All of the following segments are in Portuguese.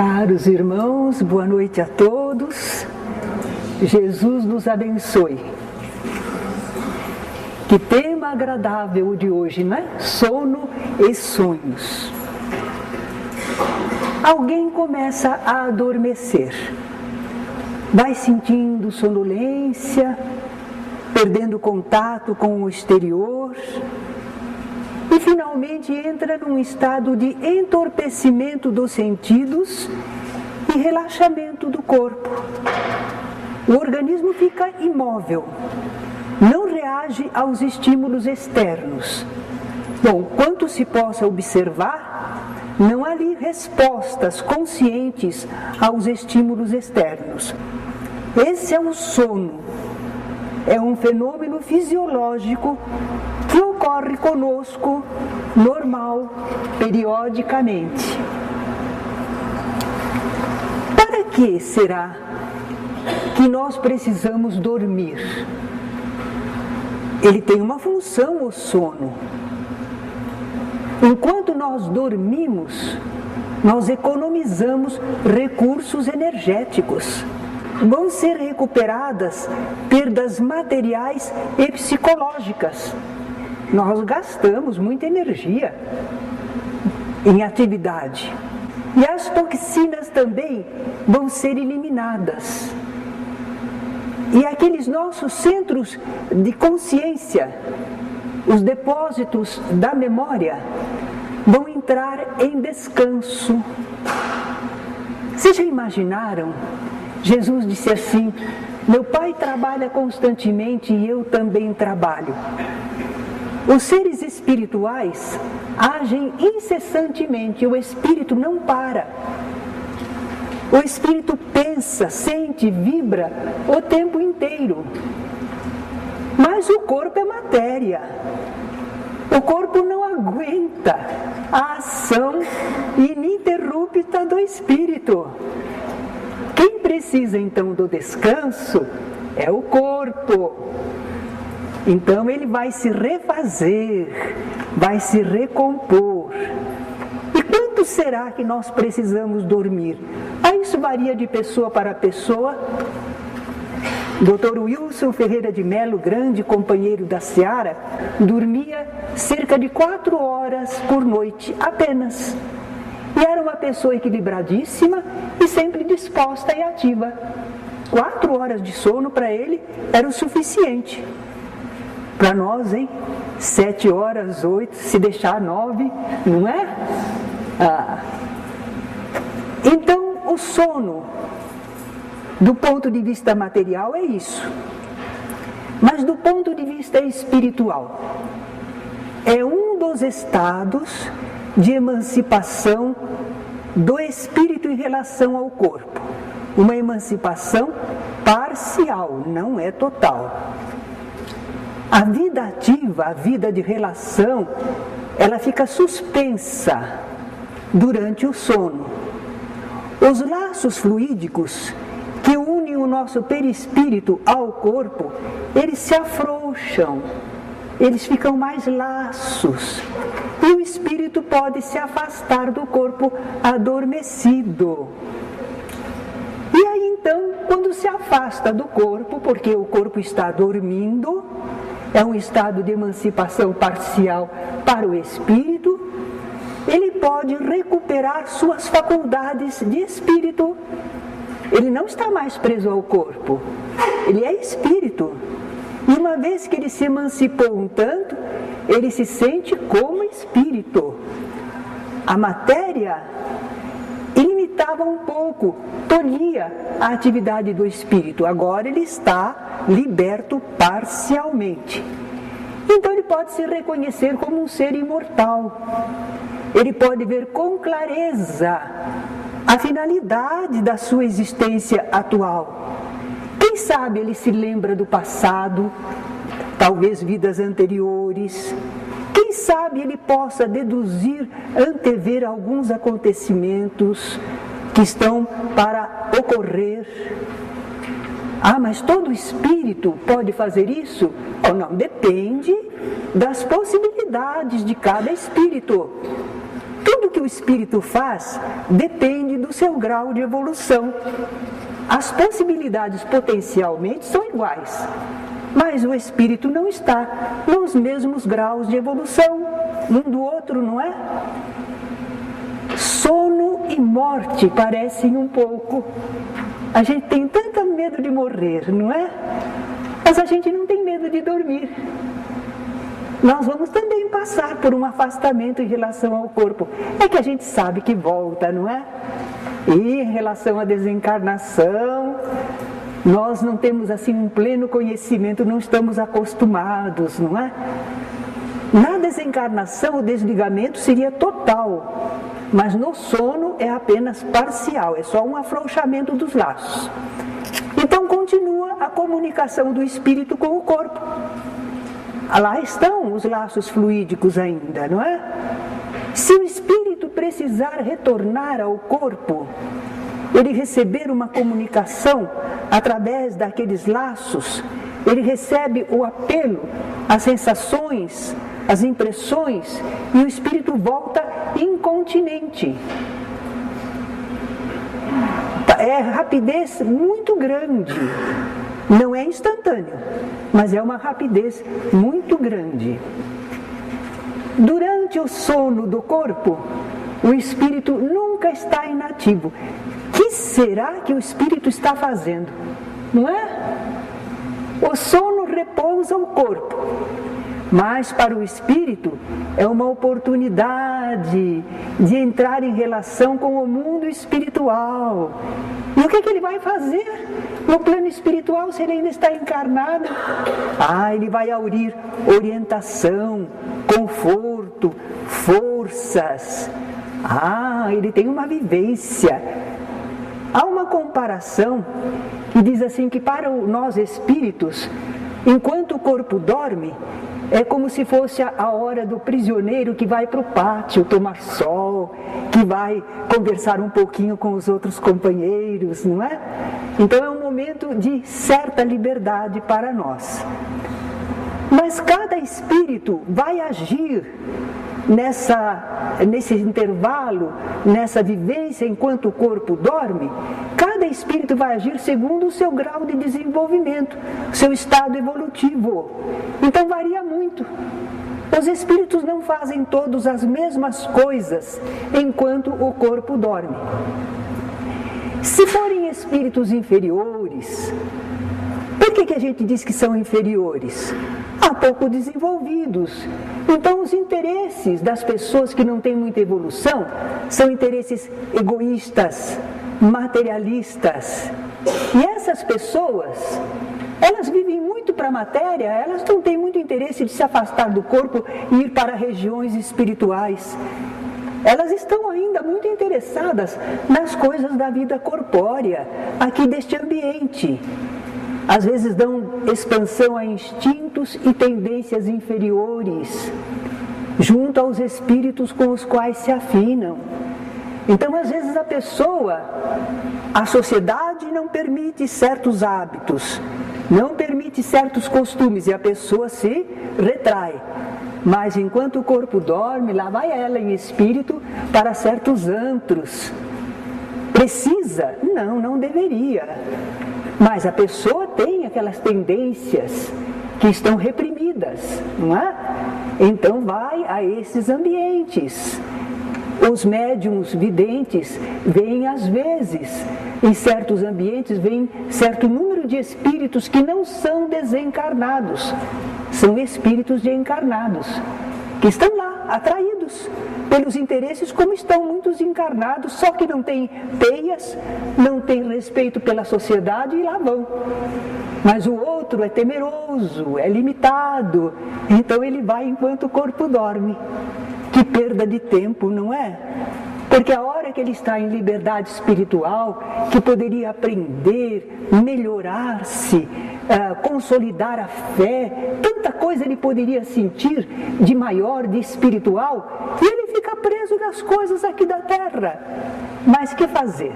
Caros irmãos, boa noite a todos. Jesus nos abençoe. Que tema agradável o de hoje, não é? Sono e sonhos. Alguém começa a adormecer. Vai sentindo sonolência, perdendo contato com o exterior e finalmente entra num estado de entorpecimento dos sentidos e relaxamento do corpo. O organismo fica imóvel, não reage aos estímulos externos. Bom, quanto se possa observar, não há ali respostas conscientes aos estímulos externos. Esse é o sono. É um fenômeno fisiológico que ocorre conosco, normal, periodicamente. Para que será que nós precisamos dormir? Ele tem uma função, o sono. Enquanto nós dormimos, nós economizamos recursos energéticos. Vão ser recuperadas perdas materiais e psicológicas. Nós gastamos muita energia em atividade. E as toxinas também vão ser eliminadas. E aqueles nossos centros de consciência, os depósitos da memória, vão entrar em descanso. Vocês já imaginaram? Jesus disse assim: meu Pai trabalha constantemente e eu também trabalho. Os seres espirituais agem incessantemente, o espírito não para. O espírito pensa, sente, vibra o tempo inteiro. Mas o corpo é matéria. O corpo não aguenta a ação ininterrupta do espírito. Quem precisa então do descanso é o corpo. Então ele vai se refazer, vai se recompor. E quanto será que nós precisamos dormir? Isso varia de pessoa para pessoa. Dr. Wilson Ferreira de Melo, grande companheiro da Seara, dormia cerca de 4 horas por noite apenas. E era uma pessoa equilibradíssima e sempre disposta e ativa. 4 horas de sono para ele era o suficiente. Para nós, hein? 7 horas, 8, se deixar 9, não é? Então, o sono, do ponto de vista material, é isso. Mas do ponto de vista espiritual, é um dos estados de emancipação do espírito em relação ao corpo. Uma emancipação parcial, não é total. A vida ativa, a vida de relação, ela fica suspensa durante o sono. Os laços fluídicos que unem o nosso perispírito ao corpo, eles se afrouxam, eles ficam mais laços. E o espírito pode se afastar do corpo adormecido. E aí então, quando se afasta do corpo, porque o corpo está dormindo, é um estado de emancipação parcial para o espírito, ele pode recuperar suas faculdades de espírito. Ele não está mais preso ao corpo, ele é espírito. E uma vez que ele se emancipou um tanto, ele se sente como espírito. A matéria limitava um pouco, tolhia a atividade do espírito. Agora ele está liberto parcialmente. Então ele pode se reconhecer como um ser imortal. Ele pode ver com clareza a finalidade da sua existência atual. Quem sabe ele se lembra do passado, talvez vidas anteriores. Quem sabe ele possa deduzir, antever alguns acontecimentos que estão para ocorrer. Mas todo espírito pode fazer isso? Ou não? Depende das possibilidades de cada espírito. tudo que o espírito faz depende do seu grau de evolução. As possibilidades potencialmente são iguais, mas o espírito não está nos mesmos graus de evolução um do outro, não é? Sono e morte parecem um pouco. A gente tem tanto medo de morrer, não é? Mas a gente não tem medo de dormir. Nós vamos também passar por um afastamento em relação ao corpo. É que a gente sabe que volta, não é? E em relação à desencarnação, nós não temos assim um pleno conhecimento, não estamos acostumados, não é? Na desencarnação, o desligamento seria total, mas no sono é apenas parcial, é só um afrouxamento dos laços. Então continua a comunicação do espírito com o corpo. Lá estão os laços fluídicos ainda, não é? Se o espírito precisar retornar ao corpo, ele receber uma comunicação através daqueles laços, ele recebe o apelo, as sensações, as impressões, e o espírito volta incontinente. É rapidez muito grande. Não é instantâneo, mas é uma rapidez muito grande. Durante o sono do corpo, o espírito nunca está inativo. O que será que o espírito está fazendo? Não é? O sono repousa o corpo, mas para o espírito é uma oportunidade de entrar em relação com o mundo espiritual. E o que ele vai fazer no plano espiritual se ele ainda está encarnado? Ele vai aurir orientação, conforto, forças. Ele tem uma vivência. Há uma comparação que diz assim que para nós espíritos, enquanto o corpo dorme, é como se fosse a hora do prisioneiro que vai para o pátio tomar sol, que vai conversar um pouquinho com os outros companheiros, não é? Então é um momento de certa liberdade para nós. Mas cada espírito vai agir nesse intervalo, nessa vivência enquanto o corpo dorme. Cada espírito vai agir segundo o seu grau de desenvolvimento, seu estado evolutivo. Então varia muito. Os espíritos não fazem todos as mesmas coisas enquanto o corpo dorme. Se forem espíritos inferiores, por que a gente diz que são inferiores? Pouco desenvolvidos. Então os interesses das pessoas que não têm muita evolução são interesses egoístas, materialistas. E essas pessoas, elas vivem muito para a matéria, elas não têm muito interesse de se afastar do corpo e ir para regiões espirituais. Elas estão ainda muito interessadas nas coisas da vida corpórea, aqui deste ambiente. Às vezes dão expansão a instintos e tendências inferiores, junto aos espíritos com os quais se afinam. Então, às vezes a sociedade não permite certos hábitos, não permite certos costumes e a pessoa se retrai. Mas enquanto o corpo dorme, lá vai ela em espírito para certos antros. Precisa? Não deveria. Mas a pessoa tem aquelas tendências que estão reprimidas, não é? Então vai a esses ambientes. Os médiuns videntes vêm às vezes, em certos ambientes vem certo número de espíritos que não são desencarnados, são espíritos de encarnados, que estão lá, atraídos pelos interesses, como estão muitos encarnados, só que não têm teias, não têm respeito pela sociedade e lá vão. Mas o outro é temeroso, é limitado, então ele vai enquanto o corpo dorme. Que perda de tempo, não é? Porque a hora que ele está em liberdade espiritual, que poderia aprender, melhorar-se, consolidar a fé, tanta coisa ele poderia sentir de maior, de espiritual, e ele fica preso nas coisas aqui da terra. Mas que fazer?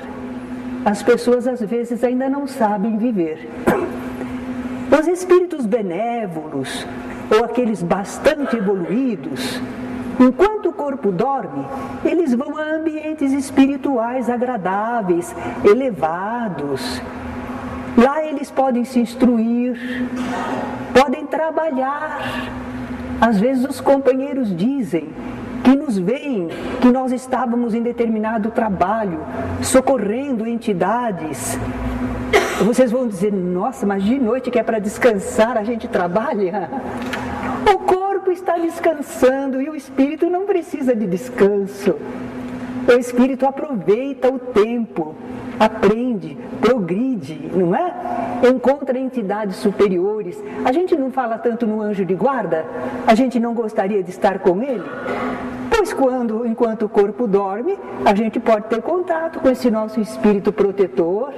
As pessoas às vezes ainda não sabem viver. Os espíritos benévolos, ou aqueles bastante evoluídos, Enquanto o corpo dorme, eles vão a ambientes espirituais agradáveis, elevados. Lá eles podem se instruir, podem trabalhar. Às vezes os companheiros dizem que nos veem, que nós estávamos em determinado trabalho, socorrendo entidades. Vocês vão dizer, nossa, mas de noite que é para descansar, a gente trabalha? O corpo está descansando e o espírito não precisa de descanso. O espírito aproveita o tempo, aprende, progride, não é? Encontra entidades superiores. A gente não fala tanto no anjo de guarda? A gente não gostaria de estar com ele? Pois enquanto o corpo dorme, a gente pode ter contato com esse nosso espírito protetor,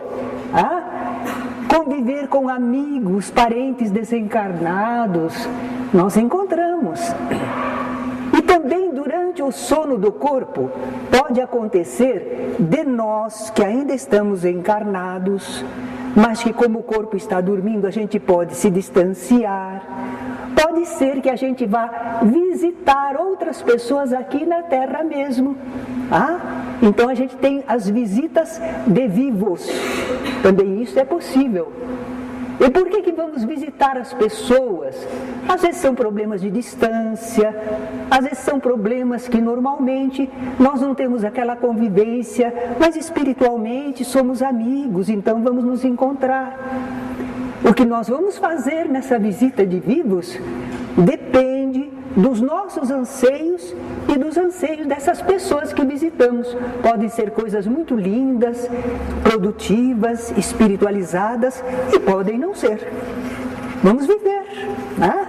conviver com amigos, parentes desencarnados, nós encontramos. E também durante o sono do corpo, pode acontecer de nós que ainda estamos encarnados, mas que como o corpo está dormindo, a gente pode se distanciar. Pode ser que a gente vá visitar outras pessoas aqui na Terra mesmo. Então a gente tem as visitas de vivos. Também isso é possível. E por que vamos visitar as pessoas? Às vezes são problemas de distância, às vezes são problemas que normalmente nós não temos aquela convivência, mas espiritualmente somos amigos, então vamos nos encontrar. O que nós vamos fazer nessa visita de vivos depende dos nossos anseios e dos anseios dessas pessoas que visitamos. Podem ser coisas muito lindas, produtivas, espiritualizadas, e podem não ser. Vamos viver, né?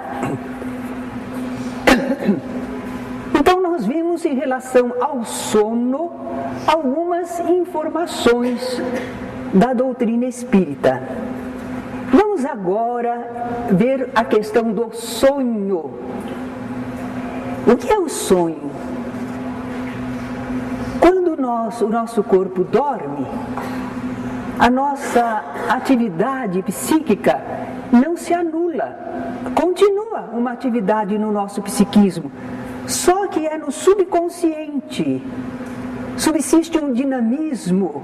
Então nós vimos em relação ao sono algumas informações da doutrina espírita. Vamos agora ver a questão do sonho. O que é o sonho? Quando o nosso corpo dorme, a nossa atividade psíquica não se anula, continua uma atividade no nosso psiquismo, só que é no subconsciente, subsiste um dinamismo.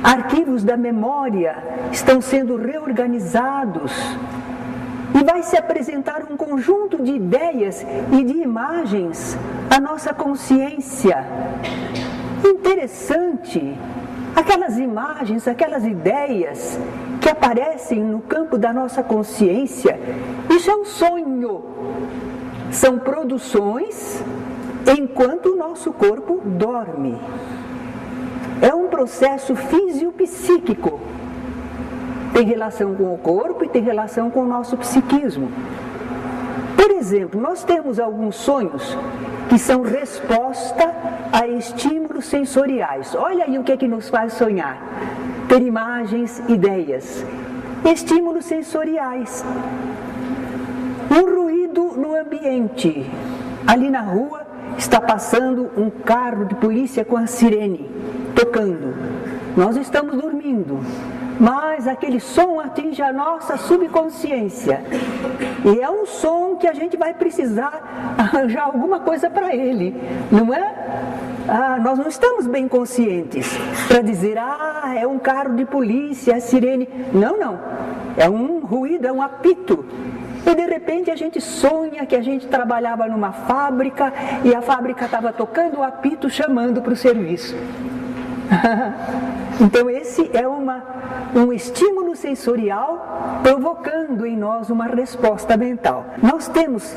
Arquivos da memória estão sendo reorganizados e vai se apresentar um conjunto de ideias e de imagens à nossa consciência. Interessante, aquelas imagens, aquelas ideias que aparecem no campo da nossa consciência, isso é um sonho. São produções enquanto o nosso corpo dorme. É um processo fisiopsíquico. Tem relação com o corpo e tem relação com o nosso psiquismo. Por exemplo, nós temos alguns sonhos que são resposta a estímulos sensoriais. Olha aí o que nos faz sonhar. Ter imagens, ideias. Estímulos sensoriais. Um ruído no ambiente. Ali na rua está passando um carro de polícia com a sirene tocando. Nós estamos dormindo, mas aquele som atinge a nossa subconsciência. E é um som que a gente vai precisar arranjar alguma coisa para ele, não é? Nós não estamos bem conscientes para dizer, é um carro de polícia, é sirene. Não. É um ruído, é um apito. E de repente a gente sonha que a gente trabalhava numa fábrica e a fábrica estava tocando o apito, chamando para o serviço. Então esse é um estímulo sensorial provocando em nós uma resposta mental. Nós temos,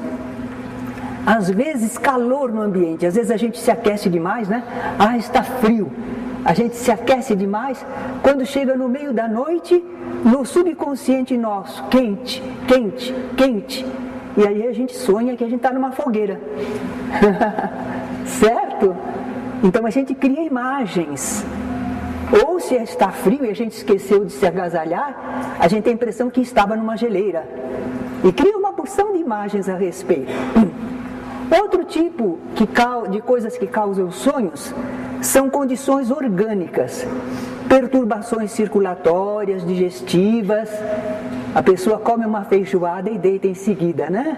às vezes, calor no ambiente, às vezes a gente se aquece demais, né? Está frio. A gente se aquece demais, quando chega no meio da noite, no subconsciente nosso, quente, quente, quente. E aí a gente sonha que a gente está numa fogueira. Certo? Então a gente cria imagens. Ou se está frio e a gente esqueceu de se agasalhar, a gente tem a impressão que estava numa geleira. E cria uma porção de imagens a respeito. Outro tipo de coisas que causam sonhos são condições orgânicas, perturbações circulatórias, digestivas. A pessoa come uma feijoada e deita em seguida, né?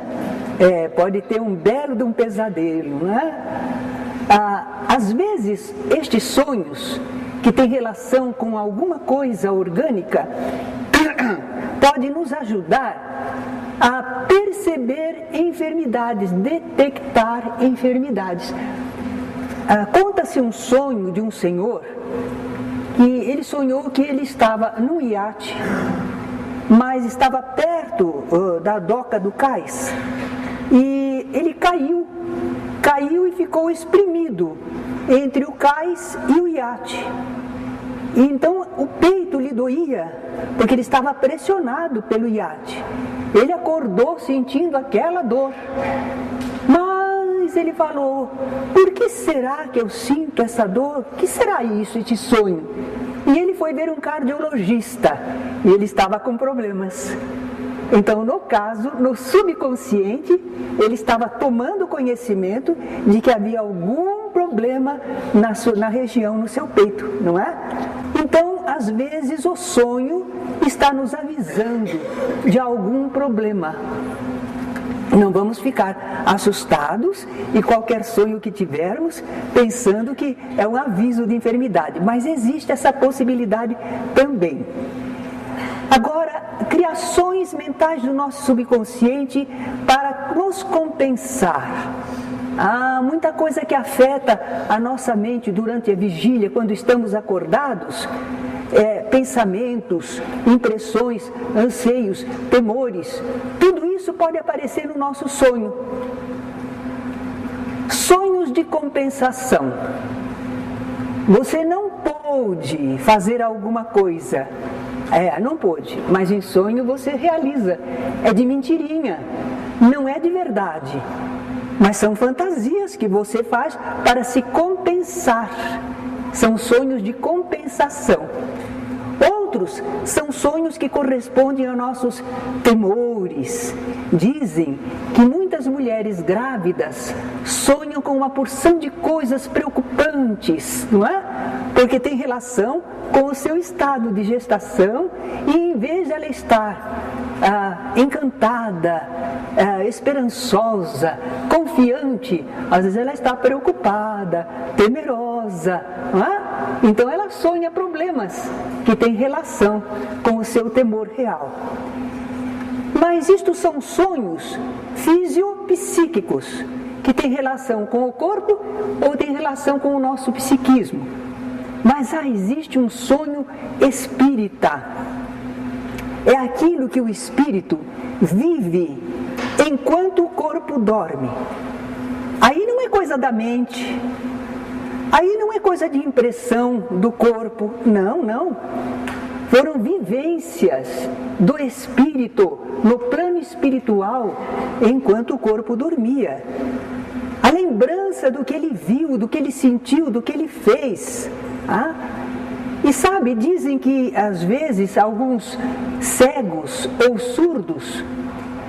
Pode ter um belo de um pesadelo, né? Às vezes, estes sonhos que têm relação com alguma coisa orgânica podem nos ajudar a perceber enfermidades, detectar enfermidades. Conta-se um sonho de um senhor que ele sonhou que ele estava num iate, mas estava perto da doca do cais, e ele caiu e ficou espremido entre o cais e o iate. E então o peito lhe doía, porque ele estava pressionado pelo iate. Ele acordou sentindo aquela dor. Mas ele falou: por que será que eu sinto essa dor? O que será isso, este sonho? E ele foi ver um cardiologista, e ele estava com problemas. Então, no caso, no subconsciente, ele estava tomando conhecimento de que havia algum problema na região, no seu peito, não é? Então, às vezes, o sonho está nos avisando de algum problema. Não vamos ficar assustados e qualquer sonho que tivermos pensando que é um aviso de enfermidade, mas existe essa possibilidade também. Agora, criações mentais do nosso subconsciente para nos compensar. Há muita coisa que afeta a nossa mente durante a vigília, quando estamos acordados. Pensamentos, impressões, anseios, temores, tudo isso pode aparecer no nosso sonho. Sonhos de compensação. Você não pôde fazer alguma coisa, não pôde, mas em sonho você realiza. É de mentirinha, não é de verdade, mas são fantasias que você faz para se compensar. São sonhos de compensação. Outros são sonhos que correspondem a nossos temores. Dizem que muitas mulheres grávidas sonham com uma porção de coisas preocupantes, não é? Porque tem relação com o seu estado de gestação, e em vez de ela estar encantada, esperançosa, confiante, às vezes ela está preocupada, temerosa, não é? Então ela sonha problemas que têm relação com o seu temor real. Mas isto são sonhos fisiopsíquicos, que têm relação com o corpo ou têm relação com o nosso psiquismo. Mas existe um sonho espírita. É aquilo que o espírito vive enquanto o corpo dorme. Aí não é coisa da mente, aí não é coisa de impressão do corpo, não. Foram vivências do espírito no plano espiritual enquanto o corpo dormia. A lembrança do que ele viu, do que ele sentiu, do que ele fez. E sabe, dizem que às vezes alguns cegos ou surdos,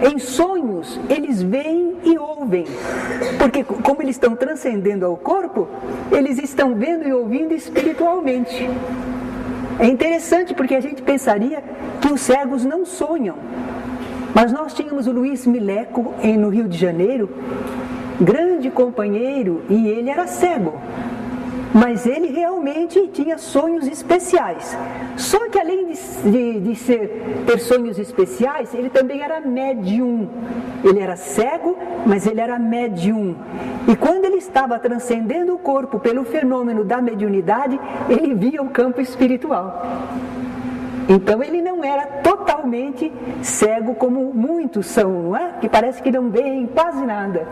em sonhos, eles veem e ouvem, porque como eles estão transcendendo ao corpo, eles estão vendo e ouvindo espiritualmente. É interessante, porque a gente pensaria que os cegos não sonham, mas nós tínhamos o Luiz Mileco no Rio de Janeiro, grande companheiro, e ele era cego. Mas ele realmente tinha sonhos especiais. Só que além de ter sonhos especiais, ele também era médium. Ele era cego, mas ele era médium. E quando ele estava transcendendo o corpo pelo fenômeno da mediunidade, ele via o campo espiritual. Então ele não era totalmente cego como muitos são, não é? Que parece que não veem quase nada.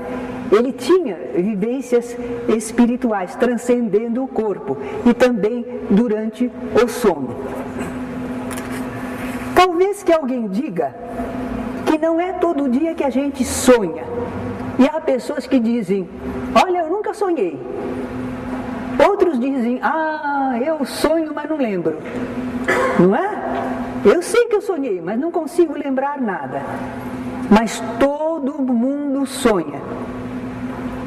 Ele tinha vivências espirituais, transcendendo o corpo e também durante o sono. Talvez que alguém diga que não é todo dia que a gente sonha. E há pessoas que dizem: olha, eu nunca sonhei. Outros dizem: eu sonho, mas não lembro. Não é? Eu sei que eu sonhei, mas não consigo lembrar nada. Mas todo mundo sonha.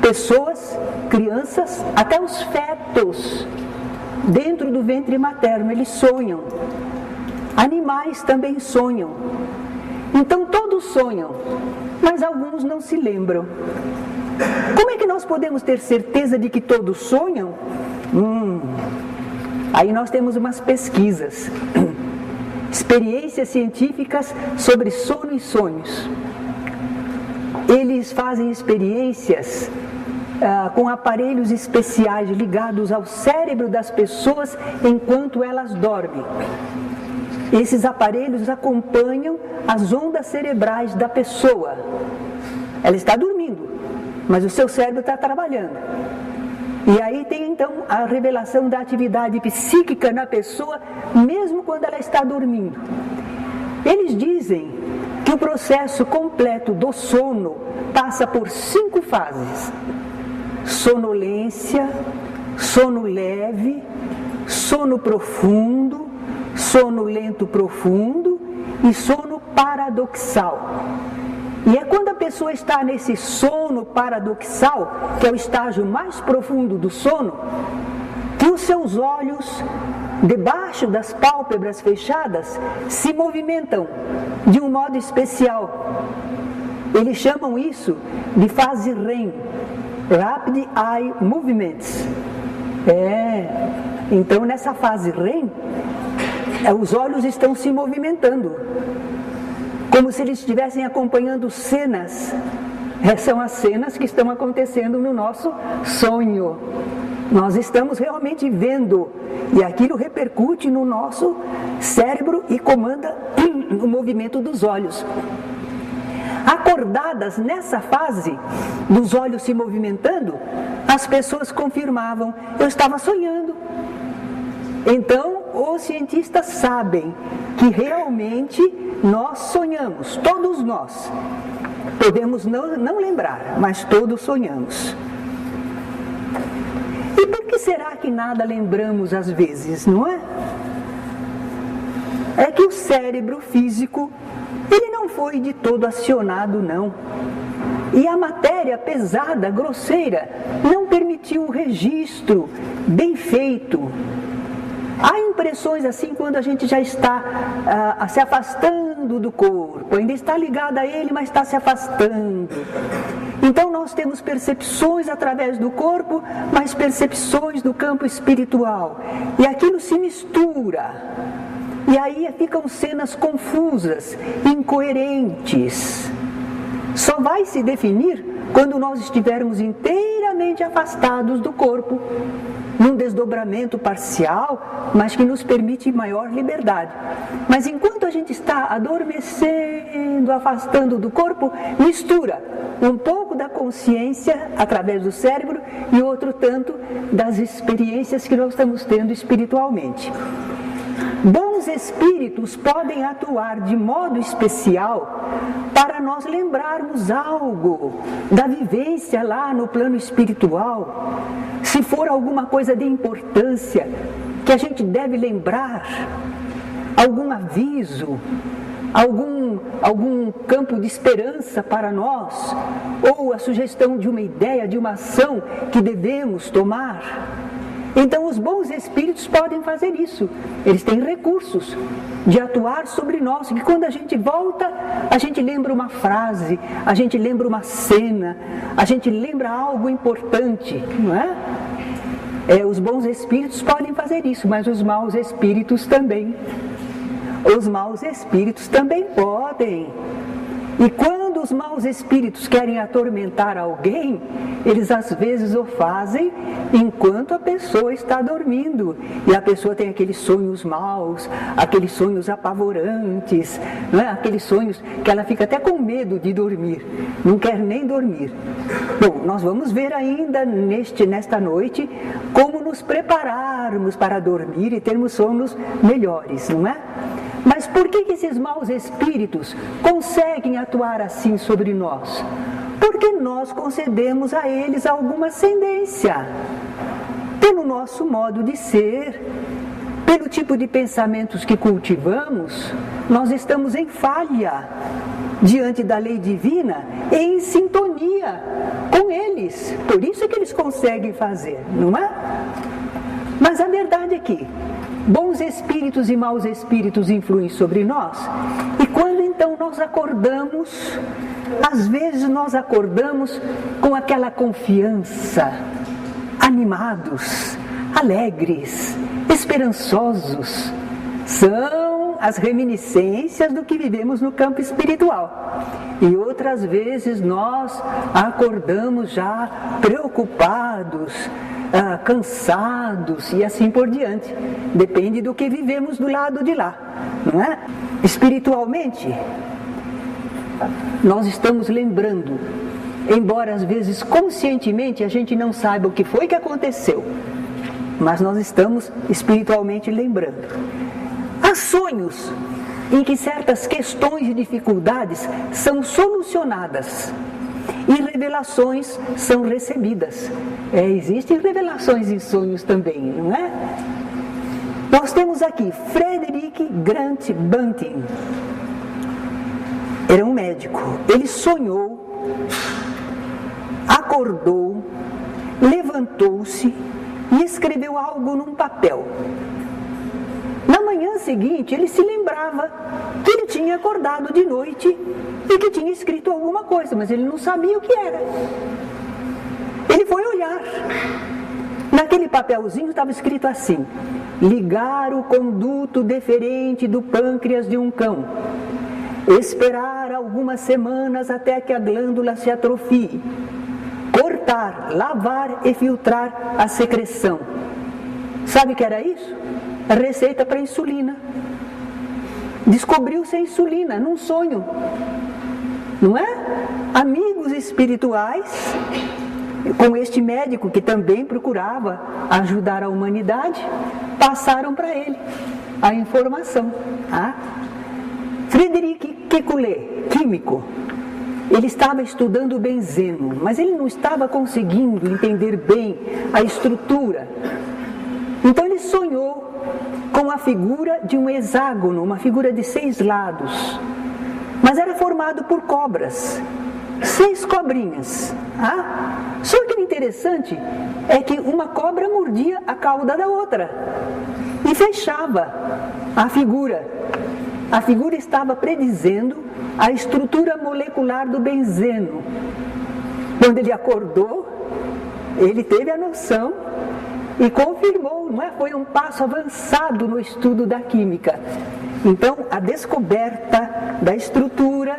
Pessoas, crianças, até os fetos dentro do ventre materno, eles sonham. Animais também sonham. Então todos sonham. mas alguns não se lembram. Como é que nós podemos ter certeza de que todos sonham? Aí nós temos umas pesquisas, experiências científicas sobre sono e sonhos. Eles fazem experiências com aparelhos especiais ligados ao cérebro das pessoas enquanto elas dormem. Esses aparelhos acompanham as ondas cerebrais da pessoa. Ela está dormindo, mas o seu cérebro está trabalhando. E aí tem então a revelação da atividade psíquica na pessoa, mesmo quando ela está dormindo. Eles dizem que o processo completo do sono passa por 5 fases: sonolência, sono leve, sono profundo, sono lento profundo e sono paradoxal. E é quando a pessoa está nesse sono paradoxal, que é o estágio mais profundo do sono, que os seus olhos, debaixo das pálpebras fechadas, se movimentam de um modo especial. Eles chamam isso de fase REM, Rapid Eye Movements. Então nessa fase REM, os olhos estão se movimentando, como se eles estivessem acompanhando cenas. São as cenas que estão acontecendo no nosso sonho. Nós estamos realmente vendo, e aquilo repercute no nosso cérebro e comanda o movimento dos olhos. Acordadas nessa fase, dos olhos se movimentando, as pessoas confirmavam: eu estava sonhando. Então, os cientistas sabem que realmente nós sonhamos, todos nós. Podemos não lembrar, mas todos sonhamos. E por que será que nada lembramos às vezes, não é? É que o cérebro físico, ele não foi de todo acionado, não. E a matéria pesada, grosseira, não permitiu o registro bem feito. Há impressões assim quando a gente já está se afastando do corpo, ainda está ligado a ele, mas está se afastando. Então nós temos percepções através do corpo, mas percepções do campo espiritual. E aquilo se mistura. E aí ficam cenas confusas, incoerentes. Só vai se definir quando nós estivermos inteiramente afastados do corpo, num desdobramento parcial, mas que nos permite maior liberdade. Mas enquanto a gente está adormecendo, afastando do corpo, mistura um pouco da consciência através do cérebro e outro tanto das experiências que nós estamos tendo espiritualmente. Bons espíritos podem atuar de modo especial para nós lembrarmos algo da vivência lá no plano espiritual. Se for alguma coisa de importância que a gente deve lembrar, algum aviso, algum campo de esperança para nós, ou a sugestão de uma ideia, de uma ação que devemos tomar. Então os bons espíritos podem fazer isso. Eles têm recursos de atuar sobre nós, que quando a gente volta, a gente lembra uma frase, a gente lembra uma cena, a gente lembra algo importante, não é? Os bons espíritos podem fazer isso, mas os maus espíritos também. Os maus espíritos também podem. E quando os maus espíritos querem atormentar alguém, eles às vezes o fazem enquanto a pessoa está dormindo. E a pessoa tem aqueles sonhos maus, aqueles sonhos apavorantes, não é? Aqueles sonhos que ela fica até com medo de dormir, não quer nem dormir. Bom, nós vamos ver ainda nesta noite como nos prepararmos para dormir e termos sonos melhores, não é? Mas por que esses maus espíritos conseguem atuar assim sobre nós? Porque nós concedemos a eles alguma ascendência. Pelo nosso modo de ser, pelo tipo de pensamentos que cultivamos, nós estamos em falha diante da lei divina e em sintonia com eles. Por isso é que eles conseguem fazer, não é? Mas a verdade é que bons espíritos e maus espíritos influem sobre nós. E quando então nós acordamos, às vezes nós acordamos com aquela confiança, animados, alegres, esperançosos. São as reminiscências do que vivemos no campo espiritual. E outras vezes nós acordamos já preocupados, cansados e assim por diante. Depende do que vivemos do lado de lá, não é? Espiritualmente, nós estamos lembrando, embora às vezes conscientemente a gente não saiba o que foi que aconteceu, mas nós estamos espiritualmente lembrando. Há sonhos em que certas questões e dificuldades são solucionadas e revelações são recebidas. Existem revelações em sonhos também, não é? Nós temos aqui Frederick Grant Banting. Era um médico. Ele sonhou, acordou, levantou-se e escreveu algo num papel. Na manhã seguinte, ele se lembrava que ele tinha acordado de noite e que tinha escrito alguma coisa, mas ele não sabia o que era. Ele foi olhar. Naquele papelzinho estava escrito assim: ligar o conduto deferente do pâncreas de um cão. Esperar algumas semanas até que a glândula se atrofie. Cortar, lavar e filtrar a secreção. Sabe o que era isso? A receita para insulina. Descobriu-se a insulina num sonho, não é? Amigos espirituais, com este médico que também procurava ajudar a humanidade, passaram para ele a informação. Frederick Kekulé, químico, ele estava estudando o benzeno, mas ele não estava conseguindo entender bem a estrutura. Então ele sonhou com a figura de um hexágono, uma figura de 6 lados, mas era formado por cobras, 6 cobrinhas. Só que o interessante é que uma cobra mordia a cauda da outra e fechava a figura. A figura estava predizendo a estrutura molecular do benzeno. Quando ele acordou, ele teve a noção e confirmou, não é? Foi um passo avançado no estudo da química. Então, a descoberta da estrutura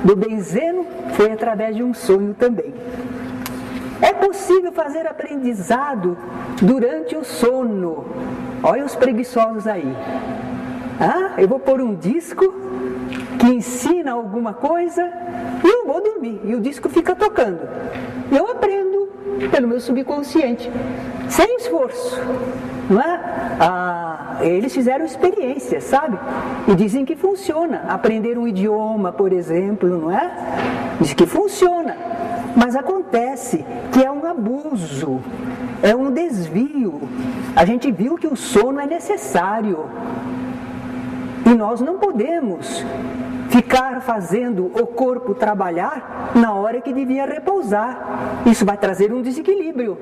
do benzeno foi através de um sonho também. É possível fazer aprendizado durante o sono. Olha os preguiçosos aí. Eu vou pôr um disco que ensina alguma coisa e eu vou dormir. E o disco fica tocando. E eu aprendo pelo meu subconsciente, sem esforço, não é? Eles fizeram experiências, sabe? E dizem que funciona. Aprender um idioma, por exemplo, não é? Diz que funciona. Mas acontece que é um abuso, é um desvio. A gente viu que o sono é necessário. E nós não podemos ficar fazendo o corpo trabalhar na hora que devia repousar. Isso vai trazer um desequilíbrio.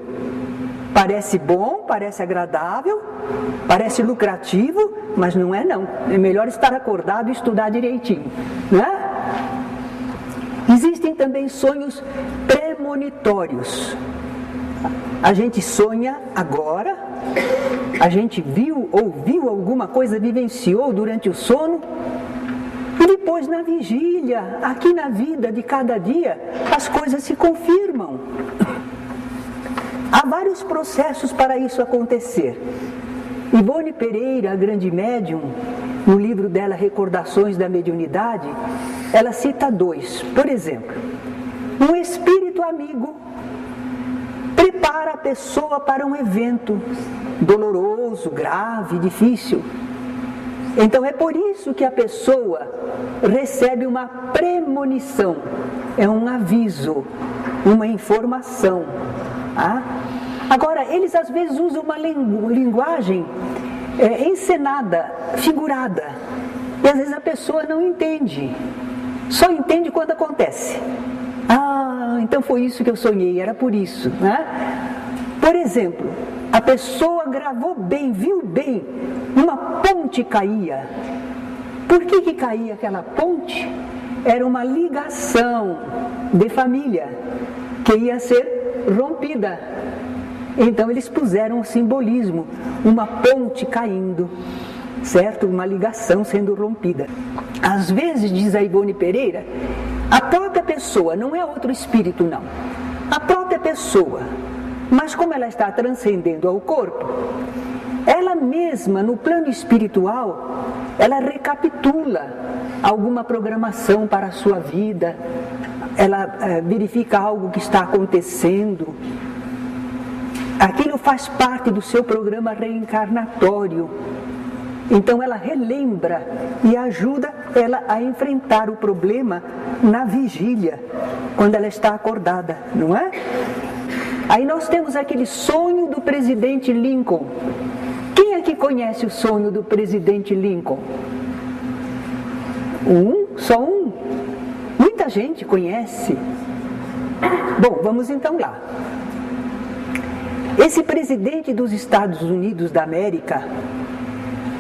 Parece bom, parece agradável, parece lucrativo, mas não é não. É melhor estar acordado e estudar direitinho, não é? Existem também sonhos premonitórios. A gente sonha agora, a gente viu, ouviu alguma coisa, vivenciou durante o sono, e depois na vigília, aqui na vida de cada dia, as coisas se confirmam. Há vários processos para isso acontecer. Ivone Pereira, a grande médium, no livro dela Recordações da Mediunidade, ela cita 2. Por exemplo, um espírito amigo prepara a pessoa para um evento doloroso, grave, difícil. Então é por isso que a pessoa recebe uma premonição, é um aviso, uma informação. Agora, eles às vezes usam uma linguagem encenada, figurada, e às vezes a pessoa não entende, só entende quando acontece. Então foi isso que eu sonhei, era por isso, né? Por exemplo, a pessoa gravou bem, viu bem, uma ponte caía. Por que caía aquela ponte? Era uma ligação de família que ia ser rompida. Então eles puseram um simbolismo, uma ponte caindo, certo? Uma ligação sendo rompida. Às vezes, diz a Ivone Pereira, a própria pessoa, não é outro espírito não, a própria pessoa, mas como ela está transcendendo ao corpo, ela mesma, no plano espiritual, ela recapitula alguma programação para a sua vida, ela verifica algo que está acontecendo. Aquilo faz parte do seu programa reencarnatório. Então ela relembra e ajuda ela a enfrentar o problema na vigília, quando ela está acordada, não é? Aí nós temos aquele sonho do presidente Lincoln. Quem é que conhece o sonho do presidente Lincoln? Só um? Muita gente conhece. Bom, vamos então lá. Esse presidente dos Estados Unidos da América,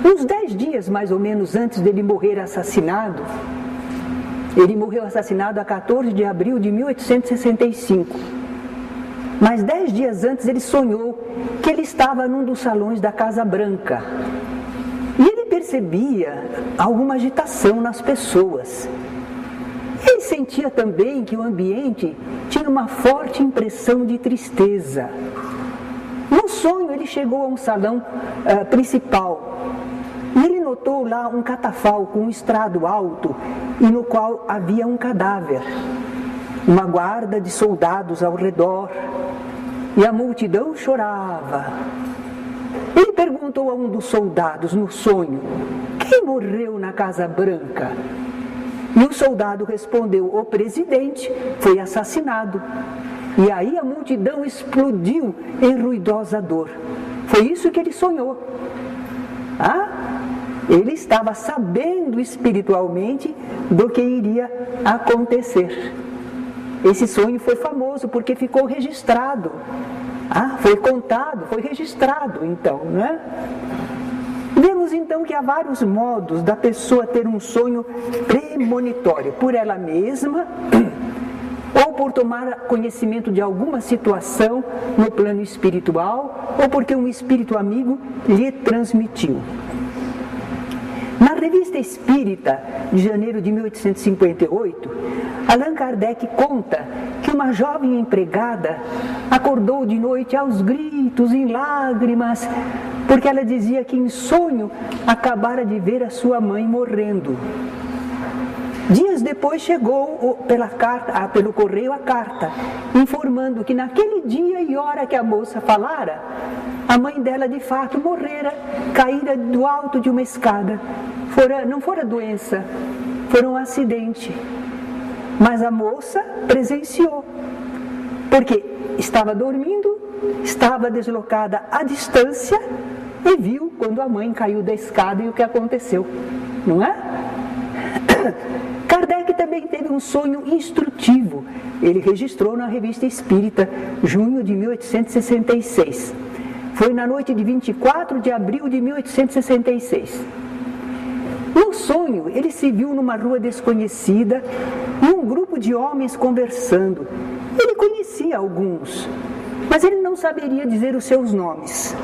uns 10 dias mais ou menos antes dele morrer assassinado, ele morreu assassinado a 14 de abril de 1865. Mas 10 dias antes ele sonhou que ele estava num dos salões da Casa Branca. E ele percebia alguma agitação nas pessoas. Ele sentia também que o ambiente tinha uma forte impressão de tristeza. No sonho ele chegou a um salão principal e ele notou lá um catafalco, um estrado alto, e no qual havia um cadáver, uma guarda de soldados ao redor, e a multidão chorava. Ele perguntou a um dos soldados no sonho: quem morreu na Casa Branca? E o soldado respondeu: o presidente foi assassinado. E aí a multidão explodiu em ruidosa dor. Foi isso que ele sonhou. Ele estava sabendo espiritualmente do que iria acontecer. Esse sonho foi famoso porque ficou registrado. Foi contado, foi registrado então, não é? Vemos então que há vários modos da pessoa ter um sonho premonitório, por ela mesma, ou por tomar conhecimento de alguma situação no plano espiritual, ou porque um espírito amigo lhe transmitiu. Na Revista Espírita, de janeiro de 1858, Allan Kardec conta que uma jovem empregada acordou de noite aos gritos, em lágrimas, porque ela dizia que em sonho acabara de ver a sua mãe morrendo. Dias depois chegou pelo correio a carta, informando que naquele dia e hora que a moça falara, a mãe dela de fato morrera, caíra do alto de uma escada. Não fora doença, foi um acidente. Mas a moça presenciou, porque estava dormindo, estava deslocada à distância e viu quando a mãe caiu da escada e o que aconteceu, não é? Kardec também teve um sonho instrutivo. Ele registrou na Revista Espírita, junho de 1866. Foi na noite de 24 de abril de 1866. No sonho, ele se viu numa rua desconhecida e um grupo de homens conversando. Ele conhecia alguns, mas ele não saberia dizer os seus nomes.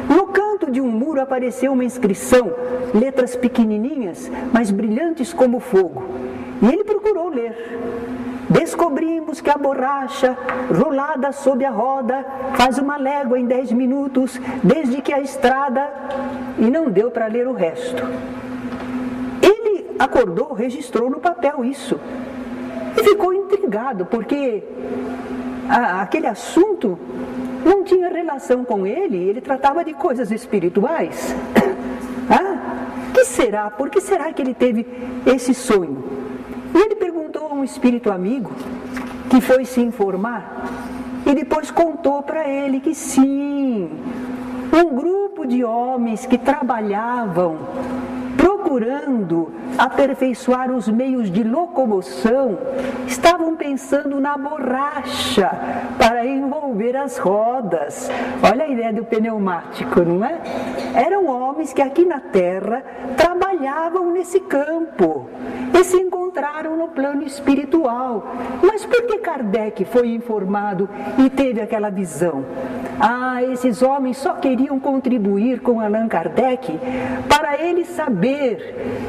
No canto de um muro apareceu uma inscrição, letras pequenininhas, mas brilhantes como fogo. E ele procurou ler. Descobrimos que a borracha, rolada sob a roda, faz uma légua em 10 minutos, desde que a estrada... E não deu para ler o resto. Ele acordou, registrou no papel isso. E ficou intrigado, porque aquele assunto não tinha relação com ele tratava de coisas espirituais. Que será? Por que será que ele teve esse sonho? E ele perguntou a um espírito amigo, que foi se informar, e depois contou para ele que sim, um grupo de homens que trabalhavam procurando aperfeiçoar os meios de locomoção, estavam pensando na borracha para envolver as rodas. Olha a ideia do pneumático, não é? Eram homens que aqui na Terra trabalhavam nesse campo e se encontraram no plano espiritual. Mas por que Kardec foi informado e teve aquela visão? Esses homens só queriam contribuir com Allan Kardec para ele saber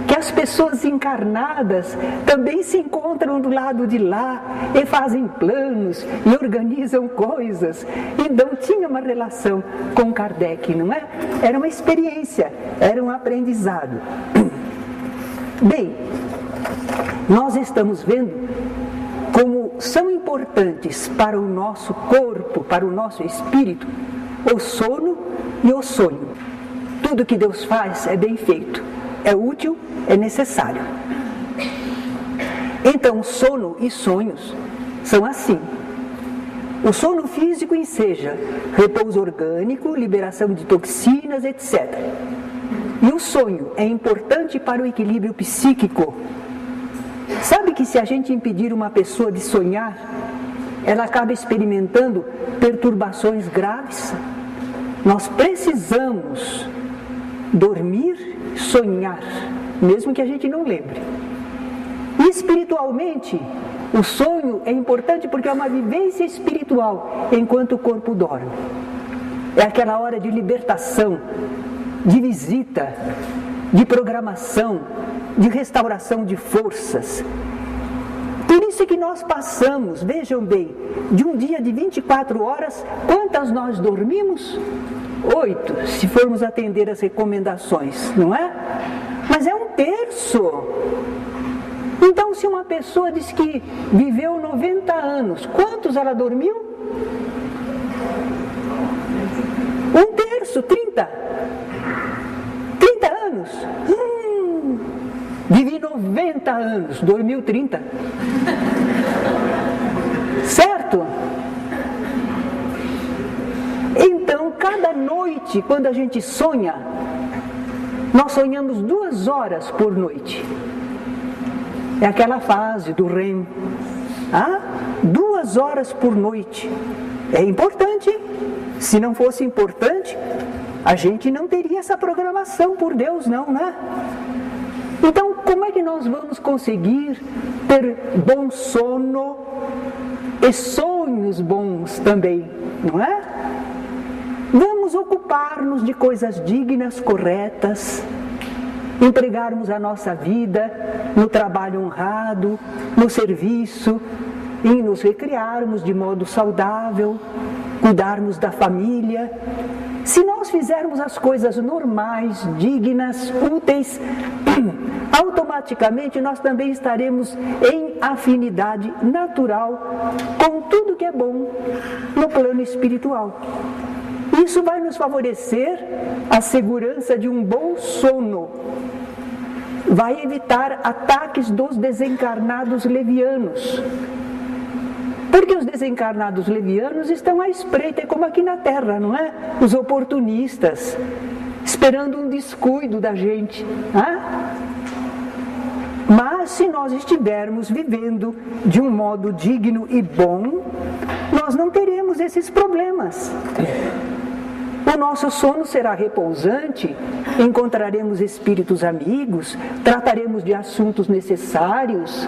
que as pessoas encarnadas também se encontram do lado de lá e fazem planos e organizam coisas. Então tinha uma relação com Kardec, não é? Era uma experiência, era um aprendizado. Bem, nós estamos vendo como são importantes para o nosso corpo, para o nosso espírito, o sono e o sonho. Tudo que Deus faz é bem feito, é útil, é necessário. Então, sono e sonhos são assim. O sono físico enseja repouso orgânico, liberação de toxinas, etc. E o sonho é importante para o equilíbrio psíquico. Sabe que se a gente impedir uma pessoa de sonhar, ela acaba experimentando perturbações graves? Nós precisamos dormir, sonhar, mesmo que a gente não lembre. E espiritualmente, o sonho é importante porque é uma vivência espiritual enquanto o corpo dorme. É aquela hora de libertação, de visita, de programação, de restauração de forças. Por isso que nós passamos, vejam bem, de um dia de 24 horas, quantas nós dormimos? 8, se formos atender as recomendações, não é? Mas é 1/3. Então, se uma pessoa diz que viveu 90 anos, quantos ela dormiu? 1/3, 30. 30 anos. Vivi 90 anos, dormiu 30. Certo? Então, cada noite, quando a gente sonha, nós sonhamos 2 horas por noite. É aquela fase do REM. 2 horas por noite. É importante. Se não fosse importante, a gente não teria essa programação, por Deus, não, né? Então, como é que nós vamos conseguir ter bom sono e sonhos bons também, não é? Vamos ocupar-nos de coisas dignas, corretas, empregarmos a nossa vida no trabalho honrado, no serviço, em nos recriarmos de modo saudável, cuidarmos da família. Se nós fizermos as coisas normais, dignas, úteis, automaticamente nós também estaremos em afinidade natural com tudo que é bom no plano espiritual. Isso vai nos favorecer a segurança de um bom sono. Vai evitar ataques dos desencarnados levianos. Porque os desencarnados levianos estão à espreita, como aqui na Terra, não é? Os oportunistas, esperando um descuido da gente. Mas se nós estivermos vivendo de um modo digno e bom, nós não teremos esses problemas. O nosso sono será repousante, encontraremos espíritos amigos, trataremos de assuntos necessários,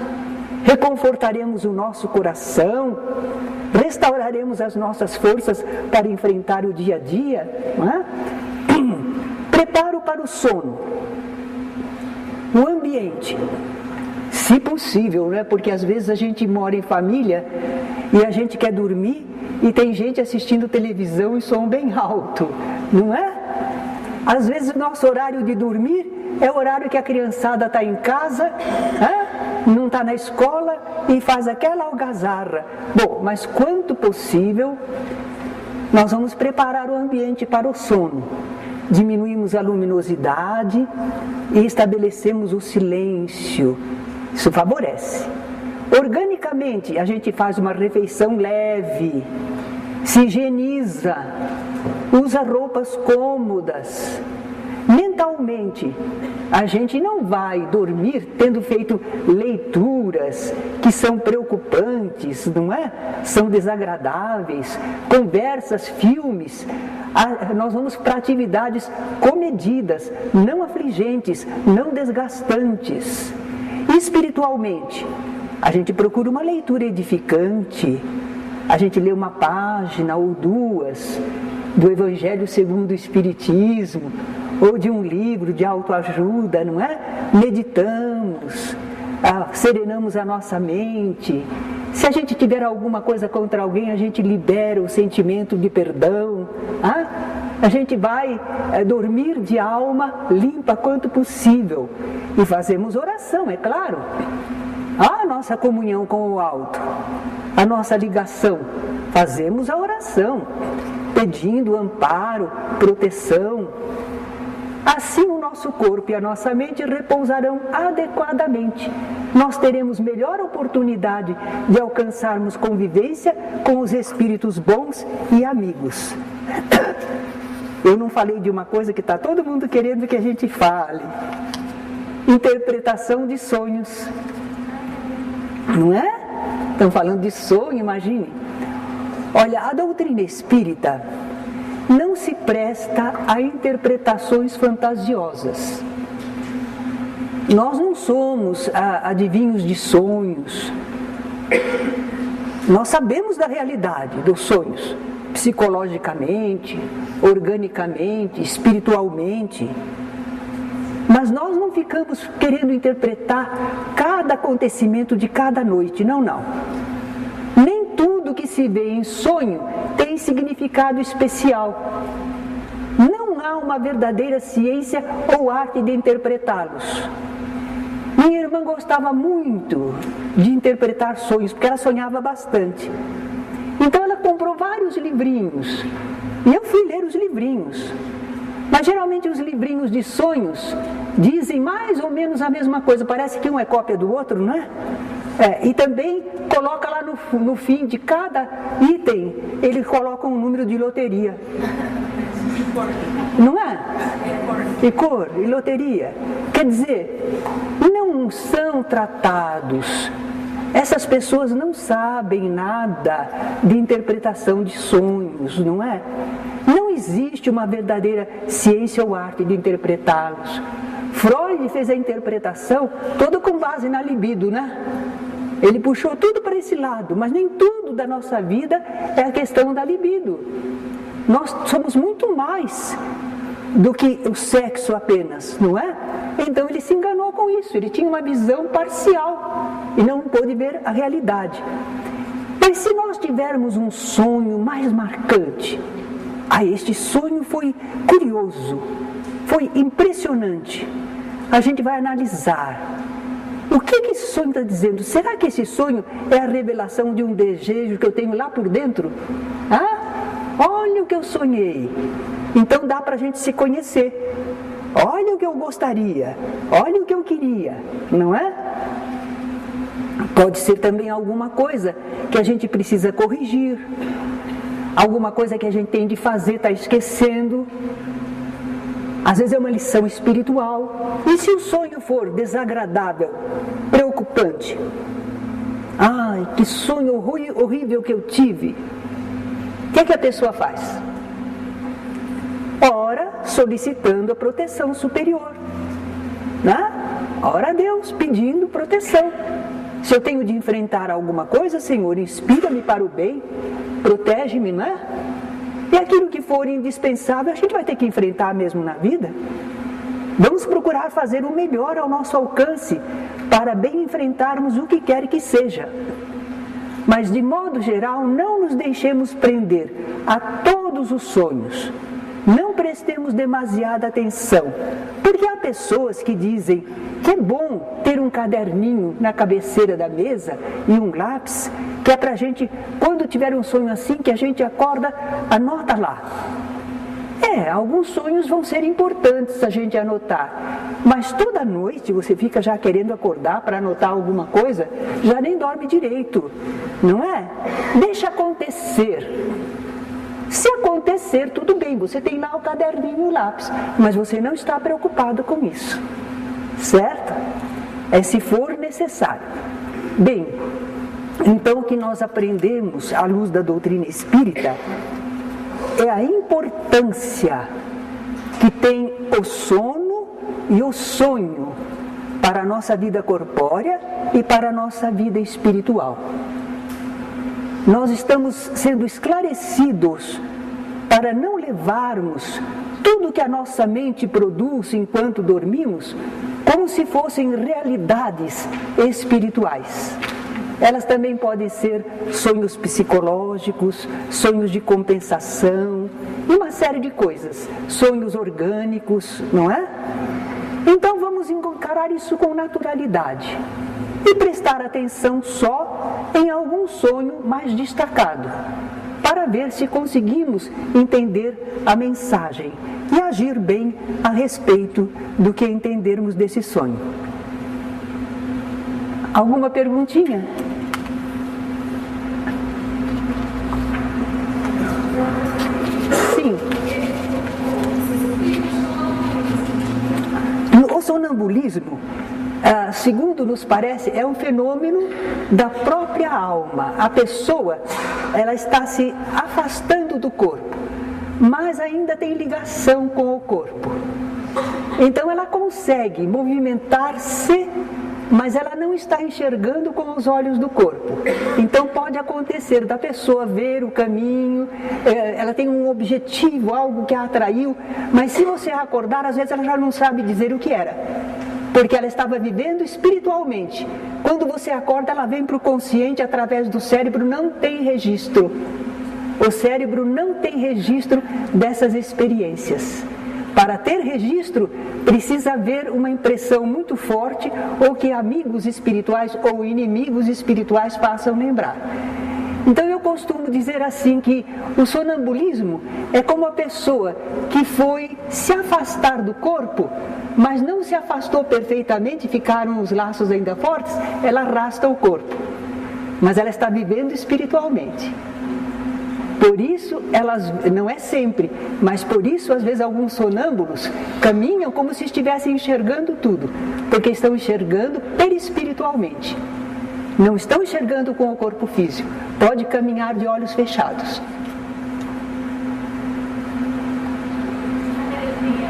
reconfortaremos o nosso coração, restauraremos as nossas forças para enfrentar o dia a dia. Não é? Preparo para o sono. O ambiente, se possível, né? Porque às vezes a gente mora em família e a gente quer dormir e tem gente assistindo televisão em som bem alto, não é? Às vezes o nosso horário de dormir é o horário que a criançada está em casa, não está na escola e faz aquela algazarra. Bom, mas quanto possível, nós vamos preparar o ambiente para o sono. Diminuímos a luminosidade e estabelecemos o silêncio. Isso favorece. Organicamente, a gente faz uma refeição leve, se higieniza, usa roupas cômodas. Mentalmente, espiritualmente, a gente não vai dormir tendo feito leituras que são preocupantes, não é? São desagradáveis, conversas, filmes. Nós vamos para atividades comedidas, não afligentes, não desgastantes. Espiritualmente, a gente procura uma leitura edificante, a gente lê uma página ou duas do Evangelho segundo o Espiritismo, ou de um livro de autoajuda, não é? Meditamos, serenamos a nossa mente. Se a gente tiver alguma coisa contra alguém, a gente libera o sentimento de perdão. A gente vai dormir de alma limpa quanto possível. E fazemos oração, é claro. A nossa comunhão com o alto, a nossa ligação, fazemos a oração, pedindo amparo, proteção. Assim o nosso corpo e a nossa mente repousarão adequadamente. Nós teremos melhor oportunidade de alcançarmos convivência com os espíritos bons e amigos. Eu não falei de uma coisa que está todo mundo querendo que a gente fale. Interpretação de sonhos. Não é? Estão falando de sonho, imagine. Olha, a doutrina espírita não se presta a interpretações fantasiosas. Nós não somos adivinhos de sonhos. Nós sabemos da realidade dos sonhos, psicologicamente, organicamente, espiritualmente. Mas nós não ficamos querendo interpretar cada acontecimento de cada noite, não. Nem tudo que se vê em sonho tem significado especial. Não há uma verdadeira ciência ou arte de interpretá-los. Minha irmã gostava muito de interpretar sonhos, porque ela sonhava bastante. Então ela comprou vários livrinhos, e eu fui ler os livrinhos. Mas geralmente os livrinhos de sonhos dizem mais ou menos a mesma coisa, parece que um é cópia do outro, não é? E também coloca lá no fim de cada item, ele coloca um número de loteria. Não é? E cor, e loteria. Quer dizer, não são tratados. Essas pessoas não sabem nada de interpretação de sonhos, não é? Não existe uma verdadeira ciência ou arte de interpretá-los. Freud fez a interpretação toda com base na libido, né? Ele puxou tudo para esse lado, mas nem tudo da nossa vida é a questão da libido. Nós somos muito mais do que o sexo apenas, não é? Então ele se enganou com isso, ele tinha uma visão parcial e não pôde ver a realidade. Mas se nós tivermos um sonho mais marcante, este sonho foi curioso, foi impressionante, a gente vai analisar. O que esse sonho está dizendo? Será que esse sonho é a revelação de um desejo que eu tenho lá por dentro? Olha o que eu sonhei. Então dá para a gente se conhecer. Olha o que eu gostaria, olha o que eu queria, não é? Pode ser também alguma coisa que a gente precisa corrigir, alguma coisa que a gente tem de fazer, está esquecendo. Às vezes é uma lição espiritual. E se o sonho for desagradável, preocupante? Ai, que sonho horrível que eu tive. O que a pessoa faz? Ora, solicitando a proteção superior, né? Ora a Deus, pedindo proteção. Se eu tenho de enfrentar alguma coisa, Senhor, inspira-me para o bem, protege-me, não é? E aquilo que for indispensável, a gente vai ter que enfrentar mesmo na vida. Vamos procurar fazer o melhor ao nosso alcance, para bem enfrentarmos o que quer que seja. Mas, de modo geral, não nos deixemos prender a todos os sonhos. Não prestemos demasiada atenção, porque há pessoas que dizem que é bom ter um caderninho na cabeceira da mesa e um lápis, que é para a gente, quando tiver um sonho assim, que a gente acorda, anota lá. Alguns sonhos vão ser importantes a gente anotar, mas toda noite você fica já querendo acordar para anotar alguma coisa, já nem dorme direito, não é? Deixa acontecer. Se acontecer, tudo bem, você tem lá o caderninho e o lápis, mas você não está preocupado com isso, certo? É se for necessário. Bem, então o que nós aprendemos à luz da doutrina espírita é a importância que tem o sono e o sonho para a nossa vida corpórea e para a nossa vida espiritual. Nós estamos sendo esclarecidos para não levarmos tudo que a nossa mente produz enquanto dormimos como se fossem realidades espirituais. Elas também podem ser sonhos psicológicos, sonhos de compensação, e uma série de coisas, sonhos orgânicos, não é? Então vamos encarar isso com naturalidade e prestar atenção só em algum sonho mais destacado, para ver se conseguimos entender a mensagem e agir bem a respeito do que entendermos desse sonho. Alguma perguntinha? Sim. O sonambulismo, segundo nos parece, é um fenômeno da própria alma. A pessoa, ela está se afastando do corpo, mas ainda tem ligação com o corpo. Então ela consegue movimentar-se, mas ela não está enxergando com os olhos do corpo. Então pode acontecer da pessoa ver o caminho, ela tem um objetivo, algo que a atraiu, mas se você acordar, às vezes ela já não sabe dizer o que era, porque ela estava vivendo espiritualmente. Quando você acorda, ela vem para o consciente através do cérebro, não tem registro. O cérebro não tem registro dessas experiências. Para ter registro, precisa haver uma impressão muito forte, ou que amigos espirituais ou inimigos espirituais façam lembrar. Então eu costumo dizer assim que o sonambulismo é como a pessoa que foi se afastar do corpo, mas não se afastou perfeitamente, ficaram os laços ainda fortes, ela arrasta o corpo, mas ela está vivendo espiritualmente. Por isso, elas, não é sempre, mas por isso, às vezes, alguns sonâmbulos caminham como se estivessem enxergando tudo, porque estão enxergando perispiritualmente. Não estão enxergando com o corpo físico. Pode caminhar de olhos fechados.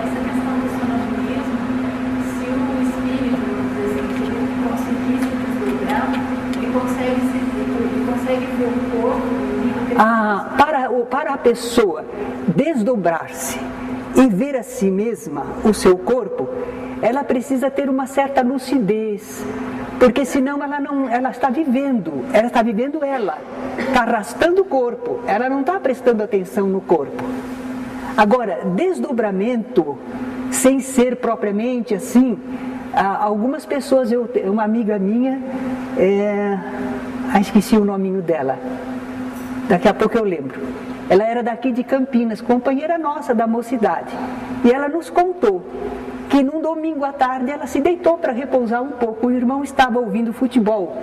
Essa questão do sonambulismo, se o espírito conseguisse desdobrar, ele consegue ver o corpo. Para a pessoa desdobrar-se e ver a si mesma, o seu corpo, ela precisa ter uma certa lucidez, porque senão ela está vivendo ela, está arrastando o corpo, ela não está prestando atenção no corpo. Agora, desdobramento, sem ser propriamente assim, algumas pessoas, uma amiga minha, esqueci o nominho dela, daqui a pouco eu lembro. Ela era daqui de Campinas, companheira nossa da mocidade. E ela nos contou que num domingo à tarde ela se deitou para repousar um pouco. O irmão estava ouvindo futebol.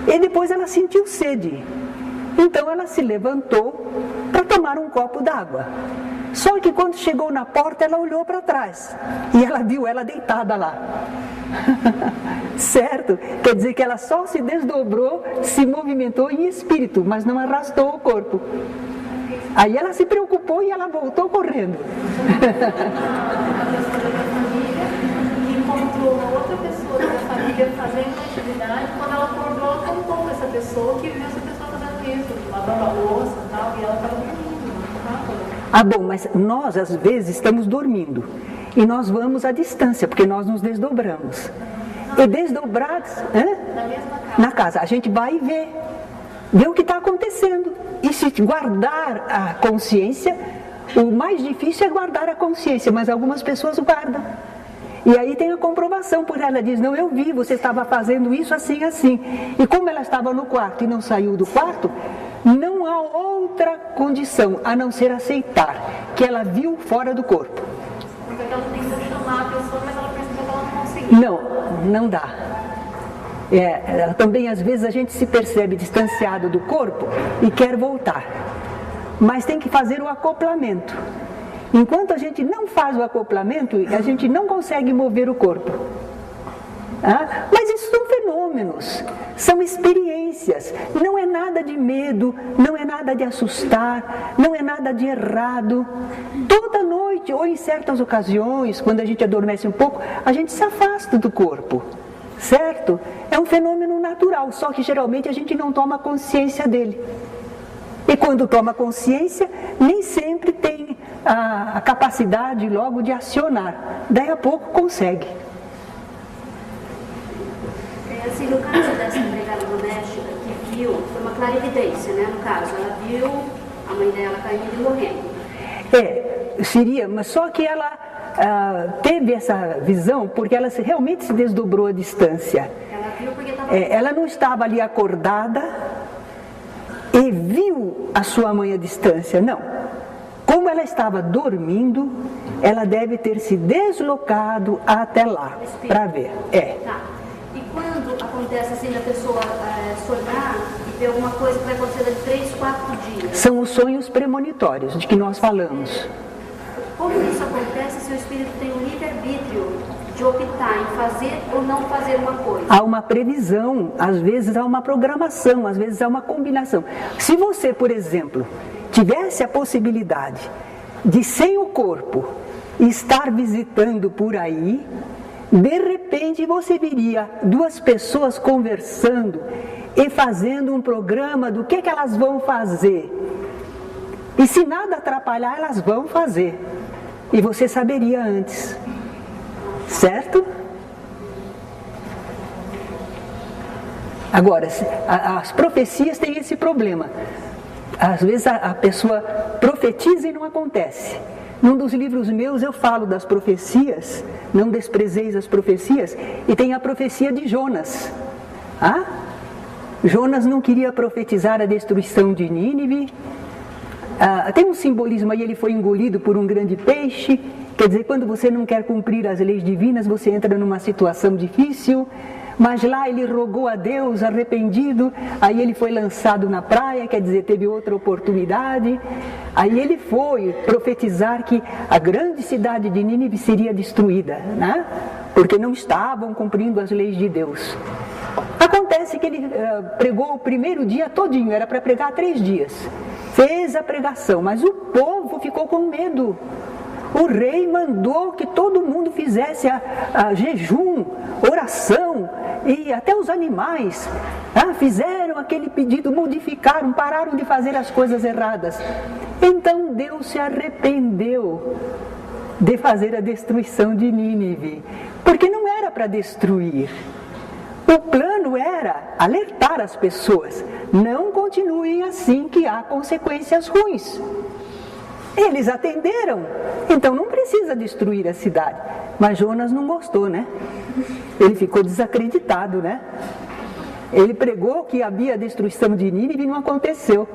E depois ela sentiu sede. Então ela se levantou para tomar um copo d'água. Só que quando chegou na porta, ela olhou para trás. E ela viu ela deitada lá. Certo? Quer dizer que ela só se desdobrou, se movimentou em espírito, mas não arrastou o corpo. Aí ela se preocupou e ela voltou correndo. E encontrou uma outra pessoa da família fazendo uma atividade. Quando ela acordou, ela contou para essa pessoa que viu essa pessoa fazendo isso, lavando a louça e tal, e ela estava dormindo. Bom, mas nós às vezes estamos dormindo e nós vamos à distância, porque nós nos desdobramos. E desdobrados, na casa, a gente vai e vê o que está acontecendo. E se guardar a consciência, o mais difícil é guardar a consciência, mas algumas pessoas guardam. E aí tem a comprovação, porque ela diz, não, eu vi, você estava fazendo isso assim, assim. E como ela estava no quarto e não saiu do quarto, não há outra condição a não ser aceitar que ela viu fora do corpo. Porque ela tentou chamar a pessoa, mas ela percebeu que ela não conseguia. Não dá. Também às vezes a gente se percebe distanciado do corpo e quer voltar. mas tem que fazer o acoplamento. Enquanto a gente não faz o acoplamento, a gente não consegue mover o corpo. Mas isso são fenômenos, são experiências, não é nada de medo, não é nada de assustar, não é nada de errado. Toda noite, ou em certas ocasiões, quando a gente adormece um pouco, a gente se afasta do corpo, certo? É um fenômeno natural, só que geralmente a gente não toma consciência dele. E quando toma consciência, nem sempre tem a capacidade logo de acionar, daí a pouco consegue. Assim, no caso dessa empregada doméstica que viu, foi uma clarividência, né? No caso, ela viu a mãe dela caindo e morrendo. Seria, mas só que ela teve essa visão porque ela realmente se desdobrou à distância. Ela viu porque estava... Ela não estava ali acordada e viu a sua mãe à distância, não. Como ela estava dormindo, ela deve ter se deslocado até lá para ver. Tá. E quando acontece assim da pessoa sonhar e ver alguma coisa que vai acontecer daqui 3, 4 dias? São os sonhos premonitórios de que nós falamos. Como isso acontece se o espírito tem um livre-arbítrio de optar em fazer ou não fazer uma coisa? Há uma previsão, às vezes há uma programação, às vezes há uma combinação. Se você, por exemplo, tivesse a possibilidade de, sem o corpo, estar visitando por aí, de repente você viria 2 pessoas conversando e fazendo um programa do que elas vão fazer. E se nada atrapalhar, elas vão fazer. E você saberia antes. Certo? Agora, as profecias têm esse problema. Às vezes a pessoa profetiza e não acontece. Num dos livros meus eu falo das profecias, não desprezeis as profecias, e tem a profecia de Jonas. Jonas não queria profetizar a destruição de Nínive. Tem um simbolismo aí, ele foi engolido por um grande peixe. Quer dizer, quando você não quer cumprir as leis divinas, você entra numa situação difícil. Mas lá ele rogou a Deus, arrependido, aí ele foi lançado na praia, quer dizer, teve outra oportunidade. Aí ele foi profetizar que a grande cidade de Nínive seria destruída, né? Porque não estavam cumprindo as leis de Deus. Acontece que ele pregou o primeiro dia todinho, era para pregar 3 dias. Fez a pregação, mas o povo ficou com medo. O rei mandou que todo mundo fizesse a jejum, oração, e até os animais fizeram aquele pedido, modificaram, pararam de fazer as coisas erradas. Então Deus se arrependeu de fazer a destruição de Nínive, porque não era para destruir. O plano era alertar as pessoas, não continuem assim que há consequências ruins. Eles atenderam, então não precisa destruir a cidade. Mas Jonas não gostou, né? Ele ficou desacreditado, né? Ele pregou que havia a destruição de Nínive e não aconteceu.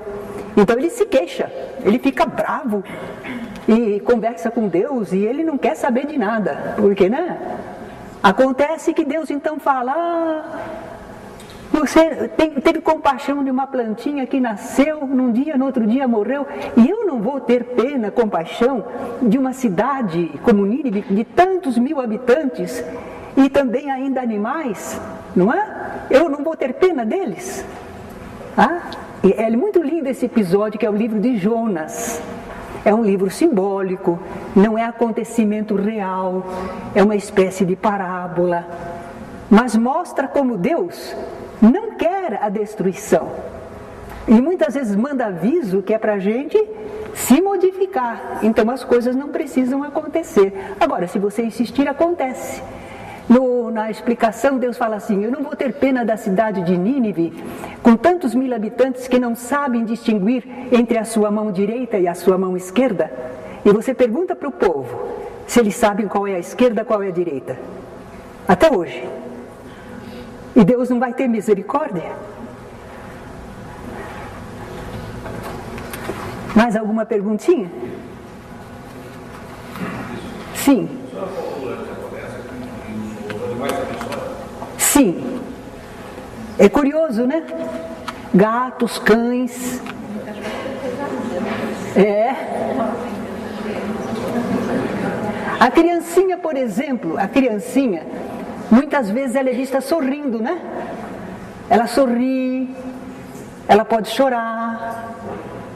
Então ele se queixa, ele fica bravo e conversa com Deus e ele não quer saber de nada. Porque, né? Acontece que Deus então fala... Você teve compaixão de uma plantinha que nasceu num dia, no outro dia morreu, e eu não vou ter pena, compaixão de uma cidade como Nínive, de tantos 1000 habitantes, e também ainda animais, não é? Eu não vou ter pena deles? E é muito lindo esse episódio que é o livro de Jonas. É um livro simbólico, não é acontecimento real, é uma espécie de parábola, mas mostra como Deus não quer a destruição. E muitas vezes manda aviso que é para a gente se modificar. Então as coisas não precisam acontecer. Agora, se você insistir, acontece. Na explicação, Deus fala assim: eu não vou ter pena da cidade de Nínive, com tantos 1000 habitantes que não sabem distinguir entre a sua mão direita e a sua mão esquerda. E você pergunta para o povo se eles sabem qual é a esquerda, qual é a direita. Até hoje. E Deus não vai ter misericórdia? Mais alguma perguntinha? Sim. Sim. É curioso, né? Gatos, cães. É. A criancinha, por exemplo, muitas vezes ela é vista sorrindo, né? Ela sorri, ela pode chorar,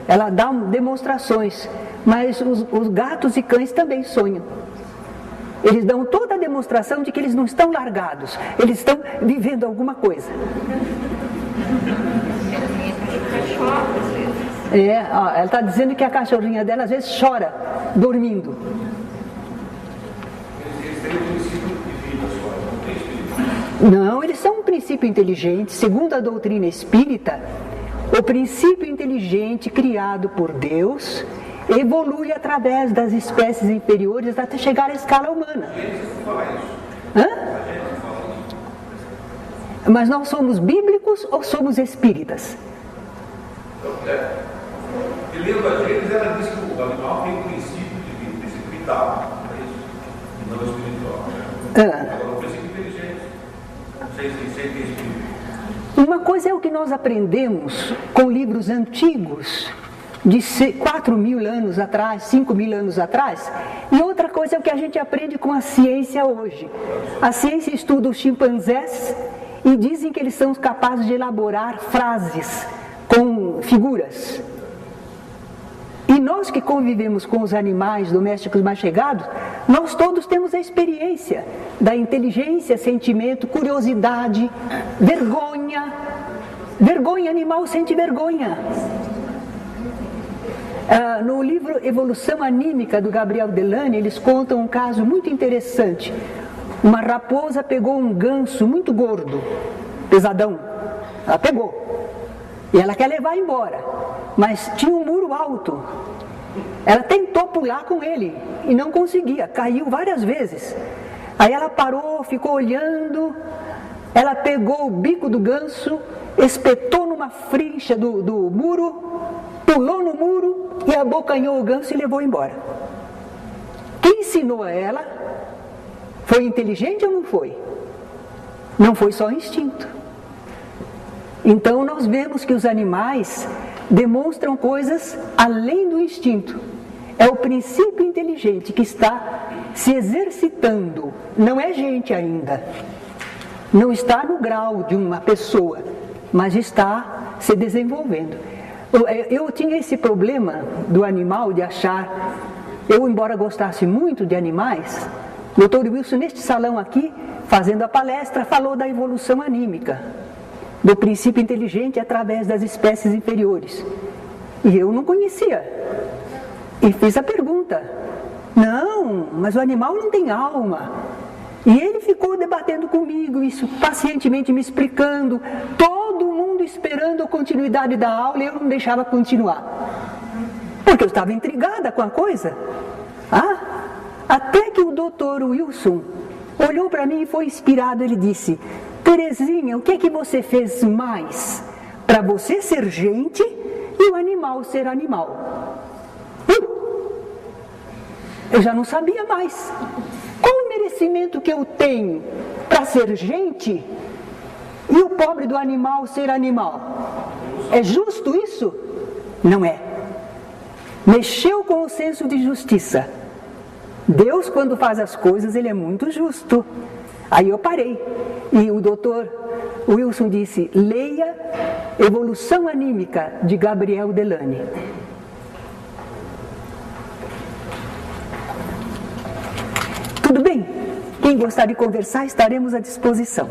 ela dá demonstrações, mas os gatos e cães também sonham. Eles dão toda a demonstração de que eles não estão largados, eles estão vivendo alguma coisa. Ela está dizendo que a cachorrinha dela às vezes chora, dormindo. Não, eles são um princípio inteligente. Segundo a doutrina espírita, o princípio inteligente criado por Deus evolui através das espécies inferiores até chegar à escala humana. Hã? Mas nós somos bíblicos ou somos espíritas? E lendo a Gênesis, ela diz que o animal tem um princípio vital, não espiritual. Agora, o princípio inteligente, sem ter espírito. Uma coisa é o que nós aprendemos com livros antigos, de 4.000 anos atrás, 5.000 anos atrás, e outra coisa é o que a gente aprende com a ciência hoje. A ciência estuda os chimpanzés e dizem que eles são capazes de elaborar frases com figuras. E nós que convivemos com os animais domésticos mais chegados, nós todos temos a experiência da inteligência, sentimento, curiosidade, vergonha. Vergonha, animal sente vergonha. No livro Evolução Anímica, do Gabriel Delany, eles contam um caso muito interessante. Uma raposa pegou um ganso muito gordo, pesadão. Ela pegou. E ela quer levar embora. Mas tinha um muro alto. Ela tentou pular com ele e não conseguia, caiu várias vezes. Aí ela parou, ficou olhando, ela pegou o bico do ganso, espetou numa frincha do muro, pulou no muro e abocanhou o ganso e levou embora. Quem ensinou a ela? Foi inteligente ou não foi? Não foi só instinto. Então nós vemos que os animais demonstram coisas além do instinto. É o princípio inteligente que está se exercitando. Não é gente ainda. Não está no grau de uma pessoa, mas está se desenvolvendo. Eu tinha esse problema do animal, de achar... Eu, embora gostasse muito de animais, o Dr. Wilson, neste salão aqui, fazendo a palestra, falou da evolução anímica, do princípio inteligente através das espécies inferiores. E eu não conhecia. E fiz a pergunta. Não, mas o animal não tem alma. E ele ficou debatendo comigo, isso pacientemente me explicando, todo mundo esperando a continuidade da aula e eu não deixava continuar. Porque eu estava intrigada com a coisa. Até que o Dr. Wilson olhou para mim e foi inspirado, ele disse: Terezinha, o que é que você fez mais para você ser gente e o animal ser animal? Eu já não sabia mais. Qual o merecimento que eu tenho para ser gente e o pobre do animal ser animal? É justo isso? Não é. Mexeu com o senso de justiça. Deus, quando faz as coisas, ele é muito justo. Aí eu parei. E o doutor Wilson disse: leia Evolução Anímica, de Gabriel Delany. Tudo bem? Quem gostar de conversar, estaremos à disposição.